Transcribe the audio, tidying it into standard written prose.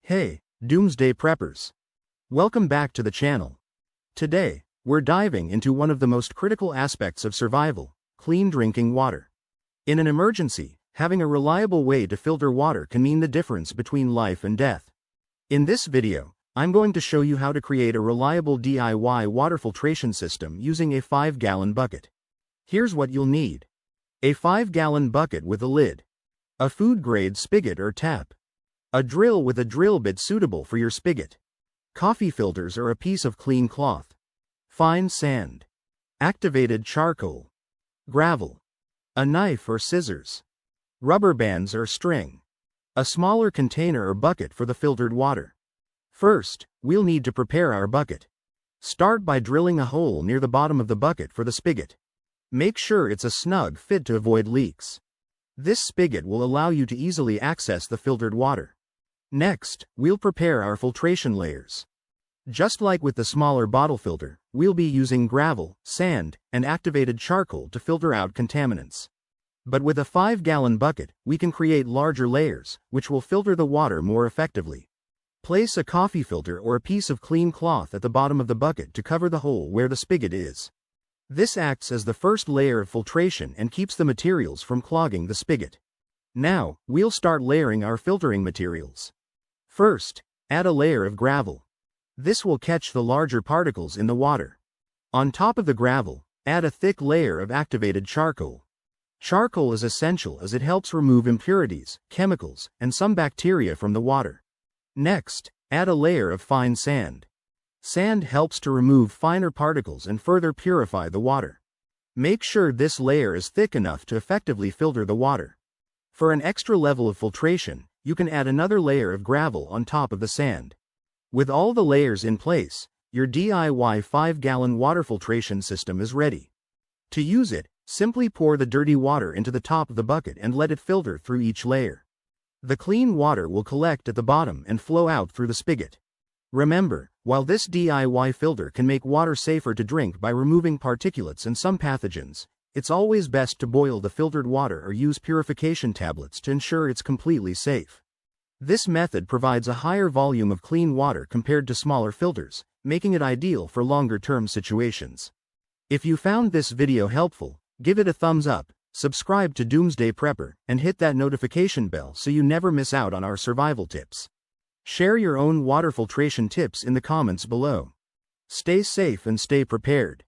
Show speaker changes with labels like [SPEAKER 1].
[SPEAKER 1] Hey, Doomsday Preppers! Welcome back to the channel. Today, we're diving into one of the most critical aspects of survival: clean drinking water. In an emergency, having a reliable way to filter water can mean the difference between life and death. In this video, I'm going to show you how to create a reliable DIY water filtration system using a 5-gallon bucket. Here's what you'll need: a 5-gallon bucket with a lid, a food-grade spigot or tap, a drill with a drill bit suitable for your spigot, coffee filters or a piece of clean cloth, fine sand, activated charcoal, gravel, a knife or scissors, rubber bands or string, a smaller container or bucket for the filtered water. First, we'll need to prepare our bucket. Start by drilling a hole near the bottom of the bucket for the spigot. Make sure it's a snug fit to avoid leaks. This spigot will allow you to easily access the filtered water. Next, we'll prepare our filtration layers. Just like with the smaller bottle filter, we'll be using gravel, sand, and activated charcoal to filter out contaminants. But with a 5-gallon bucket, we can create larger layers, which will filter the water more effectively. Place a coffee filter or a piece of clean cloth at the bottom of the bucket to cover the hole where the spigot is. This acts as the first layer of filtration and keeps the materials from clogging the spigot. Now, we'll start layering our filtering materials. First, add a layer of gravel. This will catch the larger particles in the water. On top of the gravel, add a thick layer of activated charcoal. Charcoal is essential as it helps remove impurities, chemicals, and some bacteria from the water. Next, add a layer of fine sand. Sand helps to remove finer particles and further purify the water. Make sure this layer is thick enough to effectively filter the water. For an extra level of filtration, you can add another layer of gravel on top of the sand. With all the layers in place, your DIY 5-gallon water filtration system is ready. To use it, simply pour the dirty water into the top of the bucket and let it filter through each layer. The clean water will collect at the bottom and flow out through the spigot. Remember, while this DIY filter can make water safer to drink by removing particulates and some pathogens, it's always best to boil the filtered water or use purification tablets to ensure it's completely safe. This method provides a higher volume of clean water compared to smaller filters, making it ideal for longer-term situations. If you found this video helpful, give it a thumbs up, subscribe to Doomsday Prepper, and hit that notification bell so you never miss out on our survival tips. Share your own water filtration tips in the comments below. Stay safe and stay prepared.